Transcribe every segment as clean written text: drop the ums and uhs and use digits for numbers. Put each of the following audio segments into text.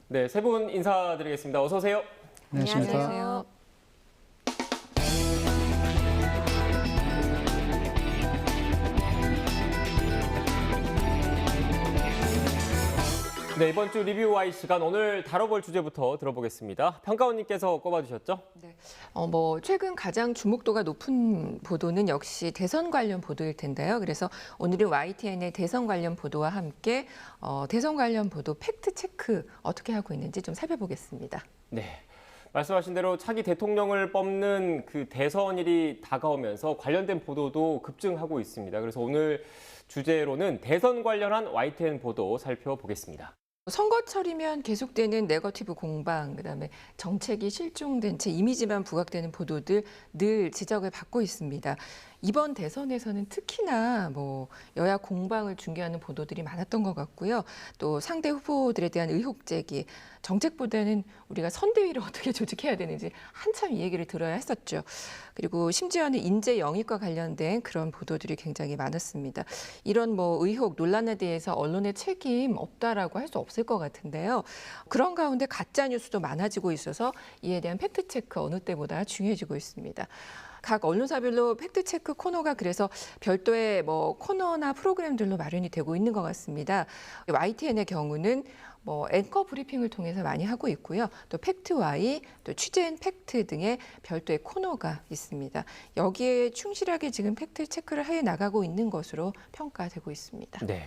네, 세 분 인사드리겠습니다. 어서 오세요. 안녕하세요. 네, 이번 주 리뷰 Y 시간 오늘 다뤄볼 주제부터 들어보겠습니다. 평가원님께서 꼽아주셨죠? 네. 최근 가장 주목도가 높은 보도는 역시 대선 관련 보도일 텐데요. 그래서 오늘은 YTN의 대선 관련 보도와 함께 대선 관련 보도 팩트 체크 어떻게 하고 있는지 좀 살펴보겠습니다. 네. 말씀하신 대로 차기 대통령을 뽑는 그 대선일이 다가오면서 관련된 보도도 급증하고 있습니다. 그래서 오늘 주제로는 대선 관련한 YTN 보도 살펴보겠습니다. 선거철이면 계속되는 네거티브 공방, 그다음에 정책이 실종된 채 이미지만 부각되는 보도들 늘 지적을 받고 있습니다. 이번 대선에서는 특히나 여야 공방을 중계하는 보도들이 많았던 것 같고요. 또 상대 후보들에 대한 의혹 제기, 정책보다는 우리가 선대위를 어떻게 조직해야 되는지 한참 이 얘기를 들어야 했었죠. 그리고 심지어는 인재 영입과 관련된 그런 보도들이 굉장히 많았습니다. 이런 의혹, 논란에 대해서 언론의 책임 없다라고 할 수 없을 것 같은데요. 그런 가운데 가짜 뉴스도 많아지고 있어서 이에 대한 팩트 체크 어느 때보다 중요해지고 있습니다. 각 언론사별로 팩트체크 코너가 그래서 별도의 코너나 프로그램들로 마련이 되고 있는 것 같습니다. YTN의 경우는 앵커 브리핑을 통해서 많이 하고 있고요. 또 팩트Y, 또 취재인 팩트 등의 별도의 코너가 있습니다. 여기에 충실하게 지금 팩트 체크를 해 나가고 있는 것으로 평가되고 있습니다. 네.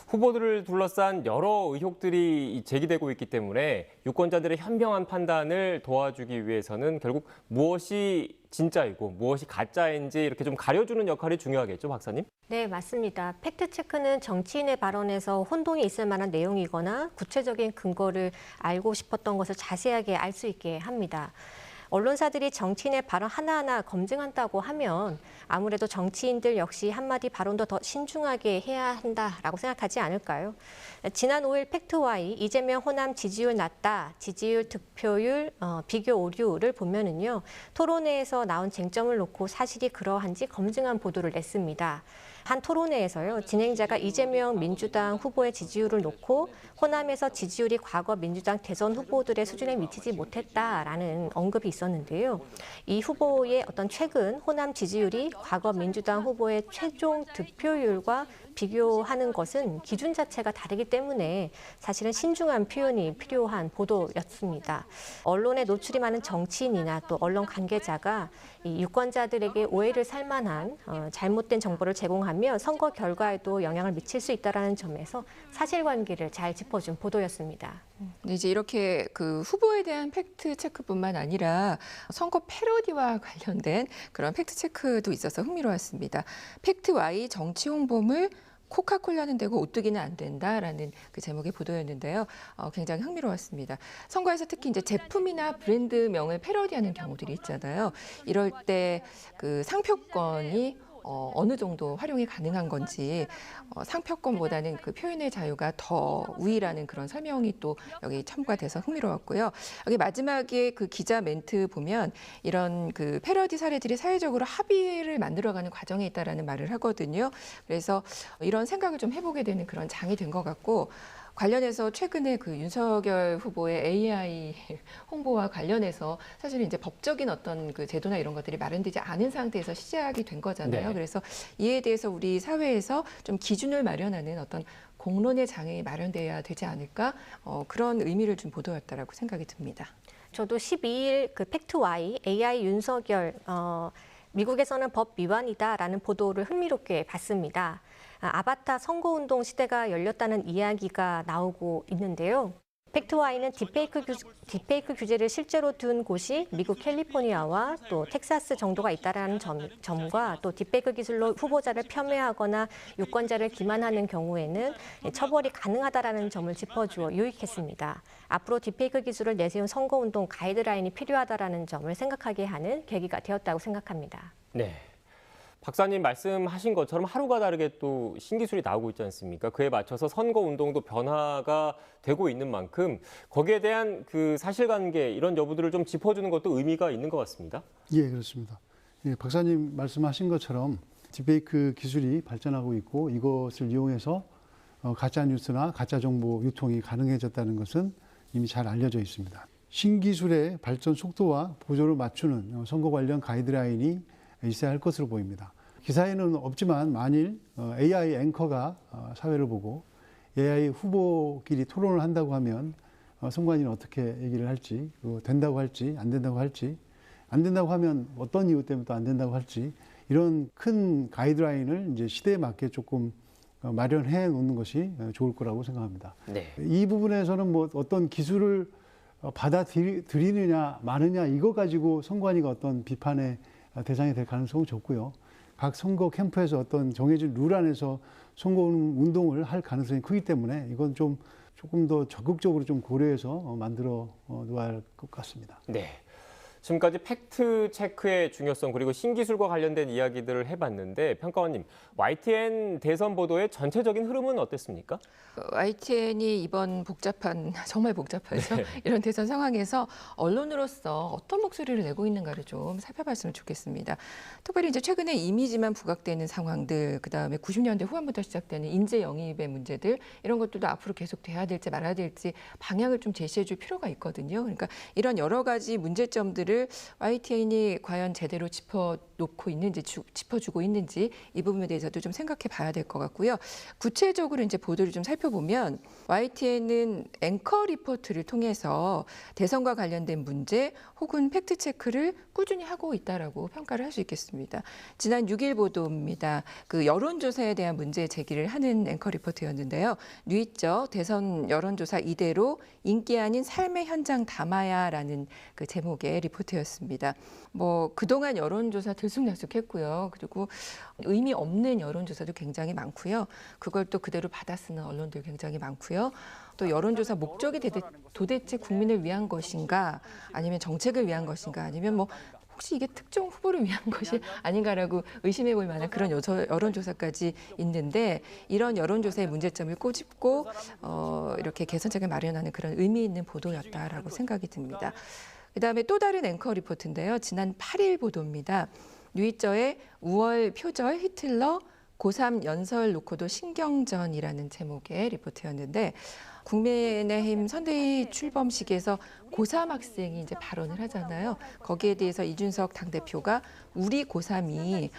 후보들을 둘러싼 여러 의혹들이 제기되고 있기 때문에 유권자들의 현명한 판단을 도와주기 위해서는 결국 무엇이 진짜이고 무엇이 가짜인지 이렇게 좀 가려주는 역할이 중요하겠죠, 박사님? 네, 맞습니다. 팩트체크는 정치인의 발언에서 혼동이 있을 만한 내용이거나 구체적인 근거를 알고 싶었던 것을 자세하게 알 수 있게 합니다. 언론사들이 정치인의 발언 하나하나 검증한다고 하면 아무래도 정치인들 역시 한마디 발언도 더 신중하게 해야 한다라고 생각하지 않을까요? 지난 5일 팩트와이 이재명 호남 지지율 낮다, 지지율 득표율 비교 오류를 보면은요, 토론회에서 나온 쟁점을 놓고 사실이 그러한지 검증한 보도를 냈습니다. 한 토론회에서요, 진행자가 이재명 민주당 후보의 지지율을 놓고 호남에서 지지율이 과거 민주당 대선 후보들의 수준에 미치지 못했다라는 언급이 있었는데요. 이 후보의 어떤 최근 호남 지지율이 과거 민주당 후보의 최종 득표율과 비교하는 것은 기준 자체가 다르기 때문에 사실은 신중한 표현이 필요한 보도였습니다. 언론에 노출이 많은 정치인이나 또 언론 관계자가 이 유권자들에게 오해를 살 만한 잘못된 정보를 제공하며 선거 결과에도 영향을 미칠 수 있다는 점에서 사실관계를 잘 짚어준 보도였습니다. 이제 이렇게 그 후보에 대한 팩트 체크뿐만 아니라 선거 패러디와 관련된 그런 팩트 체크도 있어서 흥미로웠습니다. 팩트 Y 정치 홍보물 코카콜라는 되고 오뚜기는 안 된다라는 그 제목의 보도였는데요. 굉장히 흥미로웠습니다. 선거에서 특히 이제 제품이나 브랜드명을 패러디하는 경우들이 있잖아요. 이럴 때 그 상표권이 어느 정도 활용이 가능한 건지 상표권보다는 그 표현의 자유가 더 우위라는 그런 설명이 또 여기 첨부가 돼서 흥미로웠고요. 여기 마지막에 그 기자 멘트 보면 이런 그 패러디 사례들이 사회적으로 합의를 만들어가는 과정에 있다라는 말을 하거든요. 그래서 이런 생각을 좀 해보게 되는 그런 장이 된 것 같고 관련해서 최근에 그 윤석열 후보의 AI 홍보와 관련해서 사실은 이제 법적인 어떤 그 제도나 이런 것들이 마련되지 않은 상태에서 시작이 된 거잖아요. 네. 그래서 이에 대해서 우리 사회에서 좀 기준을 마련하는 어떤 공론의 장이 마련돼야 되지 않을까 그런 의미를 준 보도였다라고 생각이 듭니다. 저도 12일 그 팩트와이 AI 윤석열 미국에서는 법 위반이다라는 보도를 흥미롭게 봤습니다. 아바타 선거운동 시대가 열렸다는 이야기가 나오고 있는데요. 팩트와이는 딥페이크 규제를 실제로 둔 곳이 미국 캘리포니아와 또 텍사스 정도가 있다는 점과 또 딥페이크 기술로 후보자를 폄훼하거나 유권자를 기만하는 경우에는 처벌이 가능하다는 점을 짚어주어 유익했습니다. 앞으로 딥페이크 기술을 내세운 선거운동 가이드라인이 필요하다는 점을 생각하게 하는 계기가 되었다고 생각합니다. 네. 박사님 말씀하신 것처럼 하루가 다르게 또 신기술이 나오고 있지 않습니까? 그에 맞춰서 선거 운동도 변화가 되고 있는 만큼 거기에 대한 그 사실관계 이런 여부들을 좀 짚어주는 것도 의미가 있는 것 같습니다. 예, 그렇습니다. 예, 박사님 말씀하신 것처럼 딥페이크 기술이 발전하고 있고 이것을 이용해서 가짜 뉴스나 가짜 정보 유통이 가능해졌다는 것은 이미 잘 알려져 있습니다. 신기술의 발전 속도와 보조를 맞추는 선거 관련 가이드라인이 있어야 할 것으로 보입니다. 기사에는 없지만 만일 AI 앵커가 사회를 보고 AI 후보끼리 토론을 한다고 하면 선관위는 어떻게 얘기를 할지, 된다고 할지, 안 된다고 할지, 안 된다고 하면 어떤 이유 때문에 또 안 된다고 할지, 이런 큰 가이드라인을 이제 시대에 맞게 조금 마련해 놓는 것이 좋을 거라고 생각합니다. 네. 이 부분에서는 뭐 어떤 기술을 받아들이느냐 마느냐 이거 가지고 선관위가 어떤 비판의 대상이 될 가능성은 적고요. 각 선거 캠프에서 어떤 정해진 룰 안에서 선거 운동을 할 가능성이 크기 때문에 이건 조금 더 적극적으로 좀 고려해서 만들어 놓아야 할 것 같습니다. 네. 지금까지 팩트 체크의 중요성 그리고 신기술과 관련된 이야기들을 해봤는데 평가원님, YTN 대선 보도의 전체적인 흐름은 어땠습니까? YTN이 이번 정말 복잡하죠. 이런 대선 상황에서 언론으로서 어떤 목소리를 내고 있는가를 좀 살펴봤으면 좋겠습니다. 특별히 이제 최근에 이미지만 부각되는 상황들, 그다음에 90년대 후반부터 시작되는 인재 영입의 문제들, 이런 것들도 앞으로 계속 돼야 될지 말아야 될지 방향을 좀 제시해 줄 필요가 있거든요. 그러니까 이런 여러 가지 문제점들을 YTN이 과연 제대로 짚어놓고 있는지, 짚어주고 있는지 이 부분에 대해서도 좀 생각해 봐야 될 것 같고요. 구체적으로 이제 보도를 좀 살펴보면 YTN은 앵커 리포트를 통해서 대선과 관련된 문제 혹은 팩트 체크를 꾸준히 하고 있다라고 평가를 할 수 있겠습니다. 지난 6일 보도입니다. 그 여론조사에 대한 문제 제기를 하는 앵커 리포트였는데요. 뉘있죠. 대선 여론조사 이대로 인기 아닌 삶의 현장 담아야라는 그 제목의 리포트였습니다. 뭐 그동안 여론조사 들쑥날쑥했고요. 그리고 의미 없는 여론조사도 굉장히 많고요. 그걸 또 그대로 받아 쓰는 언론들 굉장히 많고요. 또 여론조사 목적이 도대체 국민을 위한 것인가, 아니면 정책을 위한 것인가, 아니면 뭐 혹시 이게 특정 후보를 위한 것이 아닌가라고 의심해 볼 만한 그런 여론조사까지 있는데, 이런 여론조사의 문제점을 꼬집고 이렇게 개선책을 마련하는 그런 의미 있는 보도였다라고 생각이 듭니다. 그다음에 또 다른 앵커 리포트인데요. 지난 8일 보도입니다. 뉘이저의 5월 표절 히틀러 고3 연설 놓고도 신경전이라는 제목의 리포트였는데, 국민의힘 선대위 출범식에서 고3 학생이 이제 발언을 하잖아요. 거기에 대해서 이준석 당대표가 우리 고3이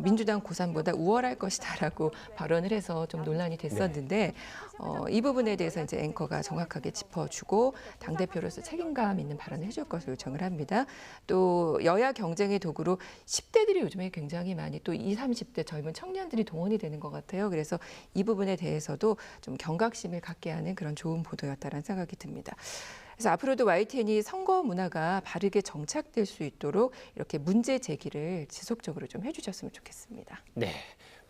민주당 고3보다 우월할 것이다라고 발언을 해서 좀 논란이 됐었는데, 이 부분에 대해서 이제 앵커가 정확하게 짚어주고 당대표로서 책임감 있는 발언을 해줄 것을 요청을 합니다. 또 여야 경쟁의 도구로 10대들이 요즘에 굉장히 많이 또 20, 30대 젊은 청년들이 동원이 되는 것 같아요. 그래서 이 부분에 대해서도 좀 경각심을 갖게 하는 그런 좋은 보도였다라는 생각이 듭니다. 그래서 앞으로도 YTN이 선거 문화가 바르게 정착될 수 있도록 이렇게 문제 제기를 지속적으로 좀 해주셨으면 좋겠습니다. 네.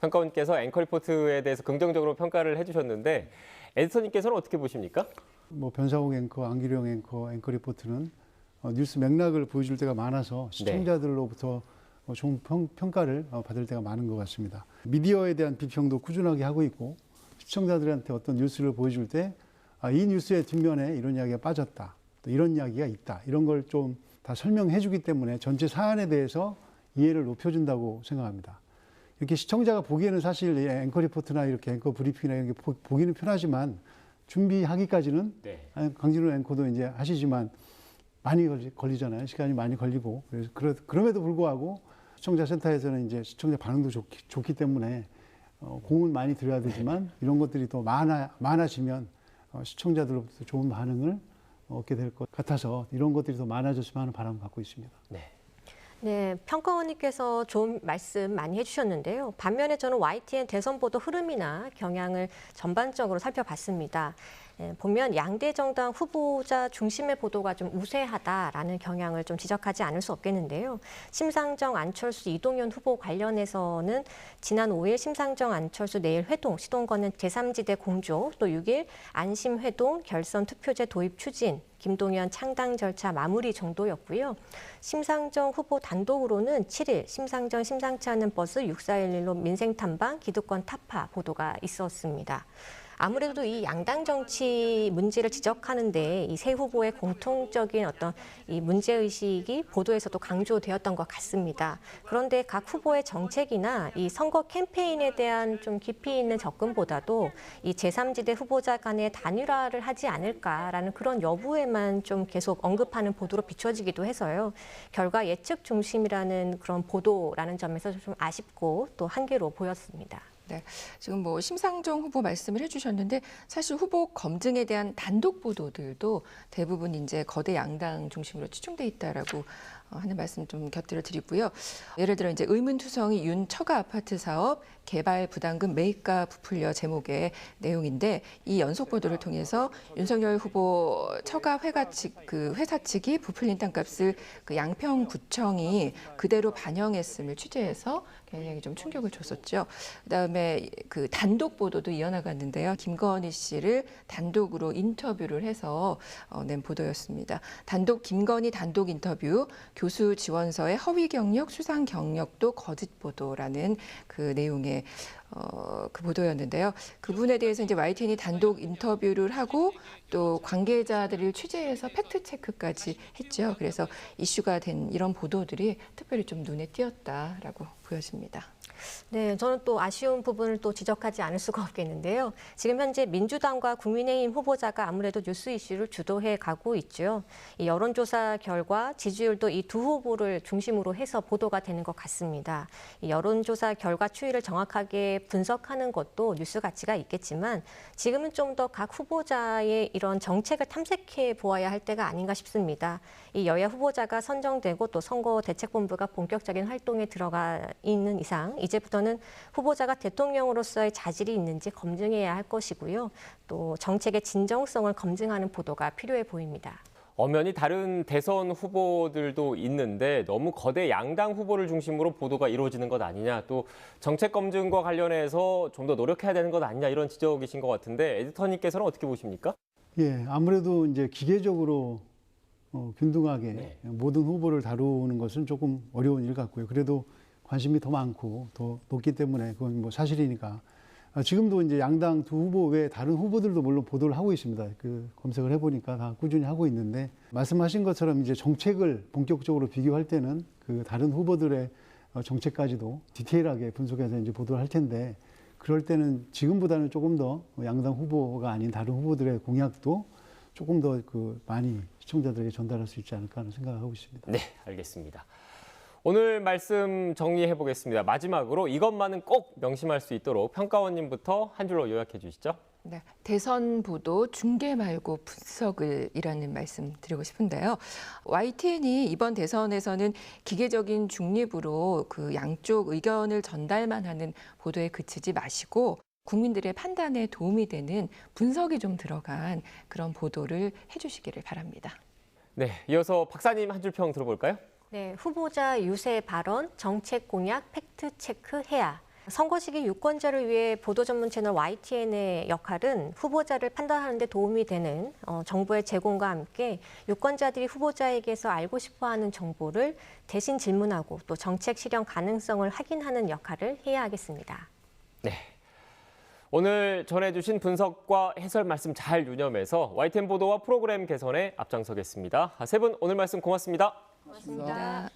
평가원께서 앵커 리포트에 대해서 긍정적으로 평가를 해주셨는데 에디터님께서는 어떻게 보십니까? 뭐 변상욱 앵커, 안기령 앵커 리포트는 뉴스 맥락을 보여줄 때가 많아서 시청자들로부터 좋은 평가를 받을 때가 많은 것 같습니다. 미디어에 대한 비평도 꾸준하게 하고 있고, 시청자들한테 어떤 뉴스를 보여줄 때 이 뉴스의 뒷면에 이런 이야기가 빠졌다, 또 이런 이야기가 있다, 이런 걸 좀 다 설명해 주기 때문에 전체 사안에 대해서 이해를 높여준다고 생각합니다. 이렇게 시청자가 보기에는 사실 앵커 리포트나 이렇게 앵커 브리핑이나 이런 게 보기는 편하지만 준비하기까지는 강진호 앵커도 이제 하시지만 많이 걸리잖아요. 시간이 많이 걸리고. 그래서 그럼에도 불구하고 시청자 센터에서는 이제 시청자 반응도 좋기 때문에 공은 많이 들여야 되지만 이런 것들이 더 많아지면 시청자들로부터 좋은 반응을 얻게 될 것 같아서 이런 것들이 더 많아졌으면 하는 바람을 갖고 있습니다. 네, 평가원님께서 좋은 말씀 많이 해주셨는데요. 반면에 저는 YTN 대선 보도 흐름이나 경향을 전반적으로 살펴봤습니다. 보면 양대 정당 후보자 중심의 보도가 좀 우세하다라는 경향을 좀 지적하지 않을 수 없겠는데요. 심상정, 안철수, 이동연 후보 관련해서는 지난 5일 심상정, 안철수 내일 회동, 시동거는 제3지대 공조, 또 6일 안심 회동, 결선 투표제 도입 추진, 김동연 창당 절차 마무리 정도였고요. 심상정 후보 단독으로는 7일 심상정 심상치 않은 버스 6411로 민생 탐방, 기득권 타파 보도가 있었습니다. 아무래도 이 양당 정치 문제를 지적하는데 이 세 후보의 공통적인 어떤 이 문제의식이 보도에서도 강조되었던 것 같습니다. 그런데 각 후보의 정책이나 이 선거 캠페인에 대한 좀 깊이 있는 접근보다도 이 제3지대 후보자 간의 단일화를 하지 않을까라는 그런 여부에만 좀 계속 언급하는 보도로 비춰지기도 해서요. 결과 예측 중심이라는 그런 보도라는 점에서 좀 아쉽고 또 한계로 보였습니다. 네, 지금 뭐 심상정 후보 말씀을 해주셨는데 사실 후보 검증에 대한 단독 보도들도 대부분 이제 거대 양당 중심으로 치중돼 있다라고 하는 말씀 좀 곁들여 드리고요. 예를 들어 이제 의문투성이 윤 처가 아파트 사업 개발 부담금 매입가 부풀려 제목의 내용인데 이 연속 보도를 통해서 윤석열 후보 처가 회사 측이 부풀린 땅값을 그 양평구청이 그대로 반영했음을 취재해서 굉장히 좀 충격을 줬었죠. 그다음에 그 단독 보도도 이어나갔는데요. 김건희 씨를 단독으로 인터뷰를 해서 낸 보도였습니다. 김건희 단독 인터뷰, 교수 지원서의 허위 경력, 수상 경력도 거짓 보도라는 그 내용의 그 보도였는데요. 그분에 대해서 이제 YTN이 단독 인터뷰를 하고 또 관계자들을 취재해서 팩트 체크까지 했죠. 그래서 이슈가 된 이런 보도들이 특별히 좀 눈에 띄었다라고 보여집니다. 네, 저는 또 아쉬운 부분을 또 지적하지 않을 수가 없겠는데요. 지금 현재 민주당과 국민의힘 후보자가 아무래도 뉴스 이슈를 주도해 가고 있죠. 이 여론조사 결과 지지율도 이 두 후보를 중심으로 해서 보도가 되는 것 같습니다. 이 여론조사 결과 추이를 정확하게 분석하는 것도 뉴스 가치가 있겠지만 지금은 좀 더 각 후보자의 이런 정책을 탐색해 보아야 할 때가 아닌가 싶습니다. 이 여야 후보자가 선정되고 또 선거대책본부가 본격적인 활동에 들어가 있는 이상 이제부터는 후보자가 대통령으로서의 자질이 있는지 검증해야 할 것이고요. 또 정책의 진정성을 검증하는 보도가 필요해 보입니다. 엄연히 다른 대선 후보들도 있는데 너무 거대 양당 후보를 중심으로 보도가 이루어지는 것 아니냐, 또 정책 검증과 관련해서 좀 더 노력해야 되는 것 아니냐 이런 지적이신 것 같은데 에디터님께서는 어떻게 보십니까? 예, 아무래도 이제 기계적으로 균등하게 네. 모든 후보를 다루는 것은 조금 어려운 일 같고요. 그래도 관심이 더 많고 더 높기 때문에 그건 뭐 사실이니까. 지금도 이제 양당 두 후보 외에 다른 후보들도 물론 보도를 하고 있습니다. 그 검색을 해보니까 다 꾸준히 하고 있는데 말씀하신 것처럼 이제 정책을 본격적으로 비교할 때는 그 다른 후보들의 정책까지도 디테일하게 분석해서 이제 보도를 할 텐데 그럴 때는 지금보다는 조금 더 양당 후보가 아닌 다른 후보들의 공약도 조금 더 그 많이 시청자들에게 전달할 수 있지 않을까 하는 생각을 하고 있습니다. 네, 알겠습니다. 오늘 말씀 정리해 보겠습니다. 마지막으로 이것만은 꼭 명심할 수 있도록 평가원님부터 한 줄로 요약해 주시죠. 네, 대선 보도 중계 말고 분석을 이라는 말씀 드리고 싶은데요. YTN이 이번 대선에서는 기계적인 중립으로 그 양쪽 의견을 전달만 하는 보도에 그치지 마시고 국민들의 판단에 도움이 되는 분석이 좀 들어간 그런 보도를 해주시기를 바랍니다. 네, 이어서 박사님 한 줄 평 들어볼까요? 네, 후보자 유세 발언, 정책 공약, 팩트 체크해야. 선거 시기 유권자를 위해 보도 전문 채널 YTN의 역할은 후보자를 판단하는 데 도움이 되는 정보의 제공과 함께 유권자들이 후보자에게서 알고 싶어하는 정보를 대신 질문하고 또 정책 실현 가능성을 확인하는 역할을 해야 하겠습니다. 네. 오늘 전해주신 분석과 해설 말씀 잘 유념해서 YTN 보도와 프로그램 개선에 앞장서겠습니다. 세 분 오늘 말씀 고맙습니다. 고맙습니다.